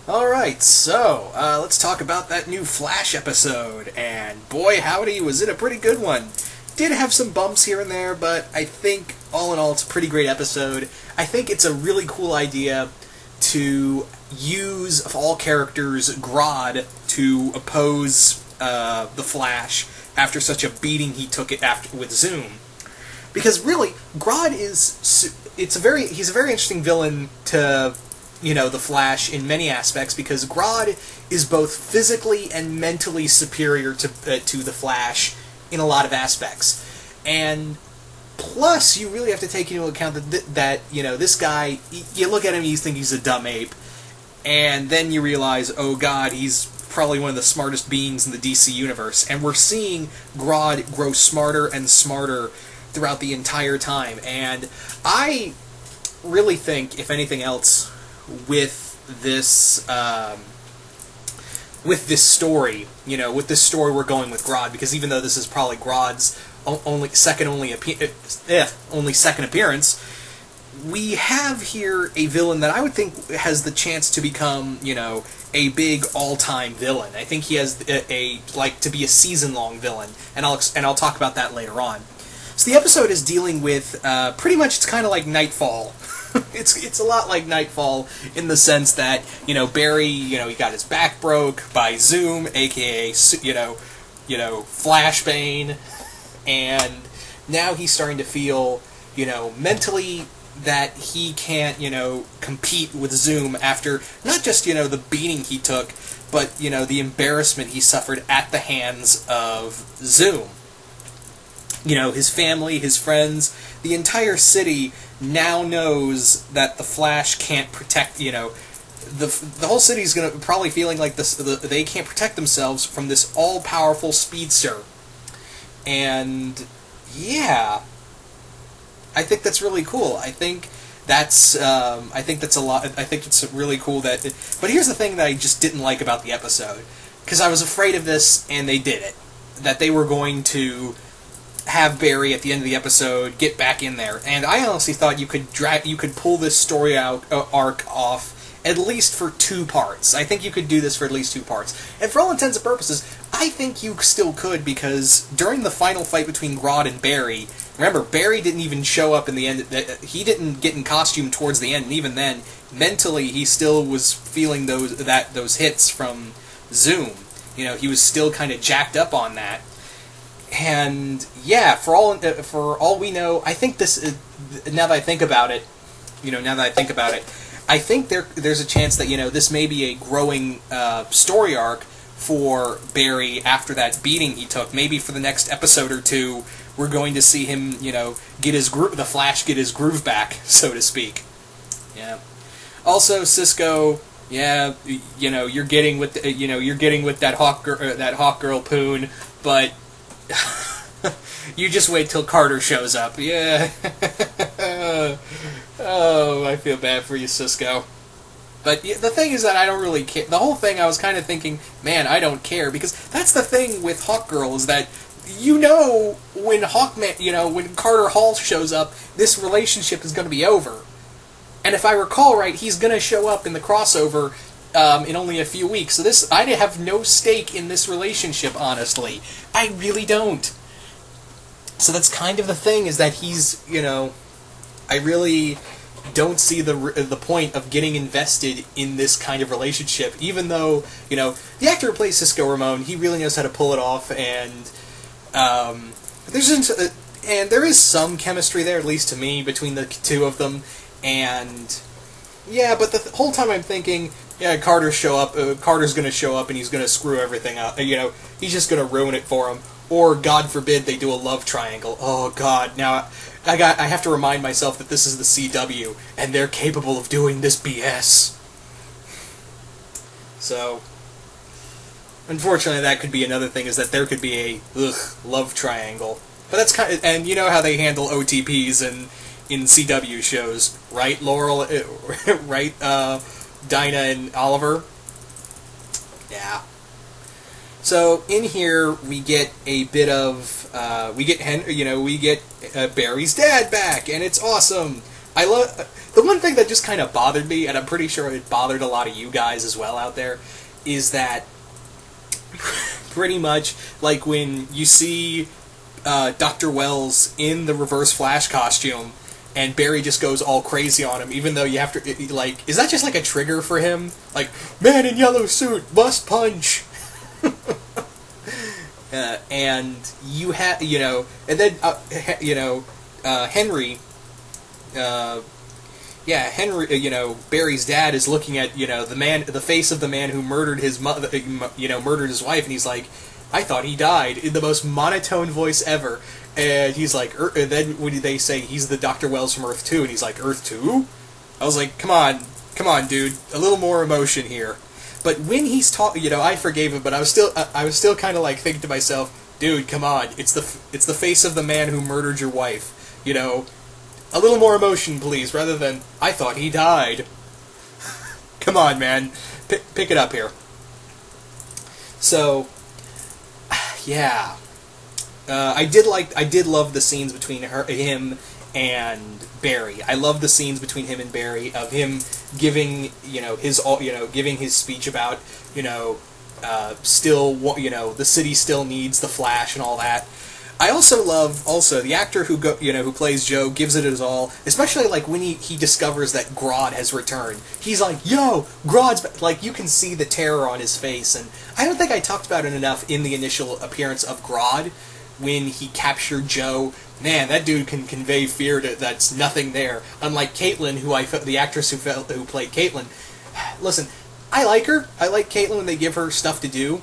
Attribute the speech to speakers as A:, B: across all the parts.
A: Alright, so, let's talk about that new Flash episode, and boy howdy, was it a pretty good one. Did have some bumps here and there, but I think, all in all, it's a pretty great episode. I think it's a really cool idea to use, of all characters, Grodd to oppose the Flash after such a beating he took it after with Zoom. Because really, Grodd he's a very interesting villain to the Flash in many aspects, because Grodd is both physically and mentally superior to the Flash in a lot of aspects. And plus, you really have to take into account that this guy, you look at him, you think he's a dumb ape, and then you realize, oh god, he's probably one of the smartest beings in the DC universe. And we're seeing Grodd grow smarter and smarter throughout the entire time. And I really think, if anything else, with this story, with this story we're going with Grodd, because even though this is probably Grodd's only second appearance, we have here a villain that I would think has the chance to become, a big all-time villain. I think he has to be a season-long villain, and I'll talk about that later on. So the episode is dealing with pretty much, it's kind of like Nightfall. It's a lot like Nightfall in the sense that, Barry, he got his back broke by Zoom, aka, Flashbane, and now he's starting to feel, mentally that he can't, compete with Zoom after not just, the beating he took, but, the embarrassment he suffered at the hands of Zoom. His family, his friends, the entire city now knows that the Flash can't protect, the whole city's going to probably feeling like they can't protect themselves from this all-powerful speedster. And, yeah, I think that's really cool. I think that's a lot, I think it's really cool but here's the thing that I just didn't like about the episode, because I was afraid of this, and they did it. That they were going to have Barry at the end of the episode get back in there, and I honestly thought you could pull this story arc off at least for 2 parts. I think you could do this for at least 2 parts, and for all intents and purposes, I think you still could, because during the final fight between Grodd and Barry, remember, Barry didn't even show up in the end. He didn't get in costume towards the end, and even then, mentally, he still was feeling those hits from Zoom. He was still kind of jacked up on that. And yeah, for all we know, I think this is, now that I think about it, I think there's a chance that this may be a growing story arc for Barry after that beating he took. Maybe for the next episode or 2, we're going to see him, get the Flash get his groove back, so to speak. Yeah. Also, Cisco. Yeah, you're getting with that Hawk Girl poon, but you just wait till Carter shows up. Yeah. Oh, I feel bad for you, Cisco. But the thing is that I don't really care. The whole thing, I was kind of thinking, man, I don't care, because that's the thing with Hawk Girl, is that when when Carter Hall shows up, this relationship is going to be over. And if I recall right, he's going to show up in the crossover in only a few weeks. So I have no stake in this relationship, honestly. I really don't. So that's kind of the thing, is that he's, I really don't see the point of getting invested in this kind of relationship, even though, the actor who plays Cisco Ramon, he really knows how to pull it off, and there is some chemistry there, at least to me, between the 2 of them. And yeah, but the whole time I'm thinking, yeah, Carter's going to show up and he's going to screw everything up. He's just going to ruin it for him. Or, God forbid, they do a love triangle. Oh, God. Now, I have to remind myself that this is the CW, and they're capable of doing this BS. So, unfortunately, that could be another thing, is that there could be a love triangle. But that's kind of, and you know how they handle OTPs in CW shows, right, Laurel? Right, Dinah and Oliver? Yeah. So in here we get a bit of we get Barry's dad back, and it's awesome. The one thing that just kind of bothered me, and I'm pretty sure it bothered a lot of you guys as well out there, is that pretty much like when you see Dr. Wells in the Reverse Flash costume, and Barry just goes all crazy on him, even though you have to, like, is that just like a trigger for him? Like, man in yellow suit, must punch! And you have, and then, Henry, Barry's dad is looking at, the face of the man who murdered his mother, murdered his wife, and he's like, I thought he died, in the most monotone voice ever. And he's like, and then when they say he's the Dr. Wells from Earth 2, and he's like, Earth 2? I was like, come on, dude, a little more emotion here. But when he's talking, I forgave him, but I was still kind of like thinking to myself, dude, come on, it's the face of the man who murdered your wife, a little more emotion, please, rather than, I thought he died. Come on, man, pick it up here. So, yeah. I did love the scenes between him and Barry. I love the scenes between him and Barry of him giving giving his speech about the city still needs the Flash and all that. I also love the actor who plays Joe gives it his all, especially like when he discovers that Grodd has returned. He's like, yo, Grodd's like, you can see the terror on his face, and I don't think I talked about it enough in the initial appearance of Grodd. When he captured Joe, man, that dude can convey fear that's nothing there. Unlike Caitlin, the actress who played Caitlin. Listen, I like her. I like Caitlin when they give her stuff to do.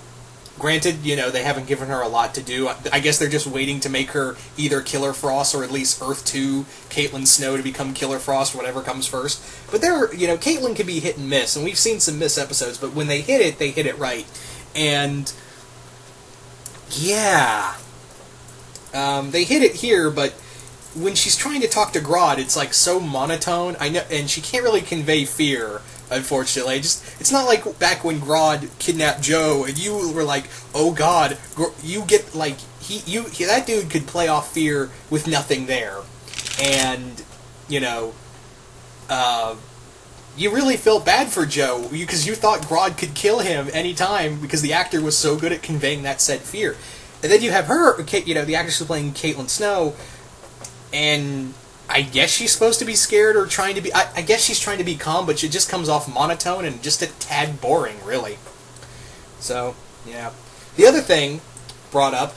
A: Granted, they haven't given her a lot to do. I guess they're just waiting to make her either Killer Frost or at least Earth 2 Caitlin Snow to become Killer Frost, whatever comes first. But Caitlin can be hit and miss, and we've seen some miss episodes, but when they hit it right. And, yeah... they hit it here, but when she's trying to talk to Grodd, it's like so monotone. I know, and she can't really convey fear. Unfortunately, it's not like back when Grodd kidnapped Joe, and you were like, "Oh God," you get like that dude could play off fear with nothing there, and you really felt bad for Joe because you thought Grodd could kill him anytime because the actor was so good at conveying that said fear. And then you have her, the actress who's playing Caitlin Snow, and I guess she's supposed to be scared or trying to be... I guess she's trying to be calm, but she just comes off monotone and just a tad boring, really. So, yeah. The other thing brought up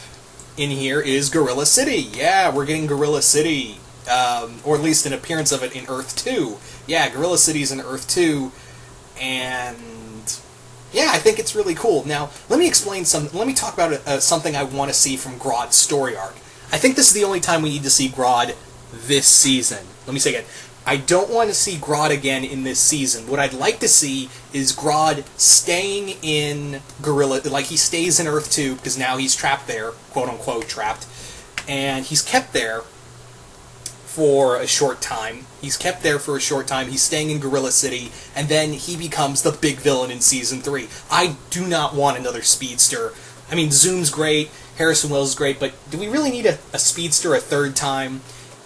A: in here is Gorilla City. Yeah, we're getting Gorilla City, or at least an appearance of it in Earth 2. Yeah, Gorilla City's in Earth 2, and... yeah, I think it's really cool. Now, let me talk about something I want to see from Grodd's story arc. I think this is the only time we need to see Grodd this season. Let me say again. I don't want to see Grodd again in this season. What I'd like to see is Grodd staying in Gorilla... like, he stays in Earth 2, because now he's trapped there, quote-unquote trapped, and he's kept there for a short time. He's staying in Gorilla City, and then he becomes the big villain in Season 3. I do not want another speedster. I mean, Zoom's great, Harrison Wells is great, but do we really need a speedster a third time?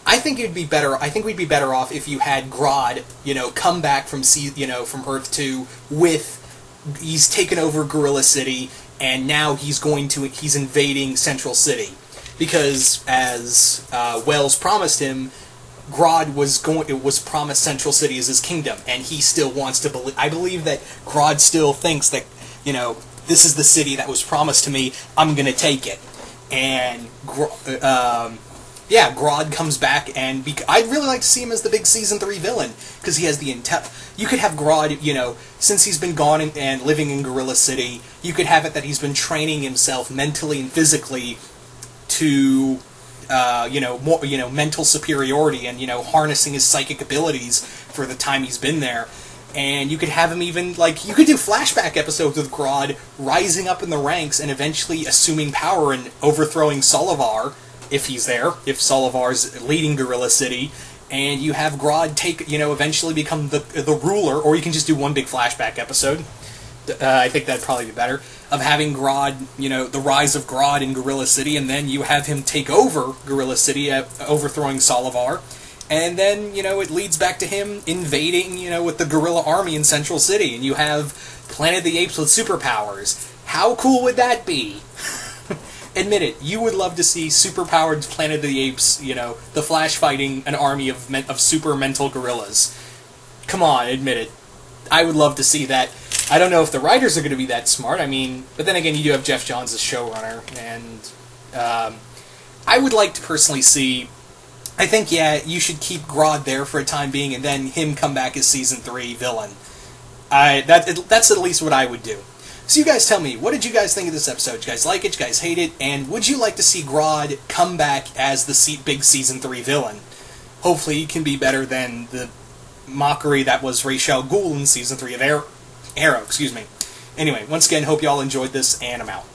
A: I think we'd be better off if you had Grodd, come back from from Earth 2 with... he's taken over Gorilla City, and now he's invading Central City. Because, as Wells promised him, Grodd was promised Central City as his kingdom, and he still wants to believe... I believe that Grodd still thinks that, this is the city that was promised to me, I'm gonna take it. And, Grodd comes back, and I'd really like to see him as the big Season 3 villain, because he has the you could have Grodd, since he's been gone and living in Gorilla City, you could have it that he's been training himself mentally and physically to, mental superiority and, harnessing his psychic abilities for the time he's been there. And you could have him even, you could do flashback episodes with Grodd rising up in the ranks and eventually assuming power and overthrowing Solivar, if he's there, if Solivar's leading Gorilla City, and you have Grodd eventually become the ruler, or you can just do one big flashback episode. I think that'd probably be better, of having Grodd, the rise of Grodd in Gorilla City, and then you have him take over Gorilla City, overthrowing Solivar, And then, it leads back to him invading, with the gorilla army in Central City, and you have Planet of the Apes with superpowers. How cool would that be? Admit it, you would love to see superpowered Planet of the Apes, the Flash fighting an army of super mental gorillas. Come on, admit it. I would love to see that. I don't know if the writers are going to be that smart, but then again, you do have Jeff Johns as showrunner, and I would like to personally see... I think, you should keep Grodd there for a time being, and then him come back as Season 3 villain. That's at least what I would do. So you guys tell me, what did you guys think of this episode? Did you guys like it? Did you guys hate it? And would you like to see Grodd come back as the big Season 3 villain? Hopefully he can be better than the mockery that was Ra's al Ghul in Season 3 of Arrow. Anyway, once again, hope you all enjoyed this, and I'm out.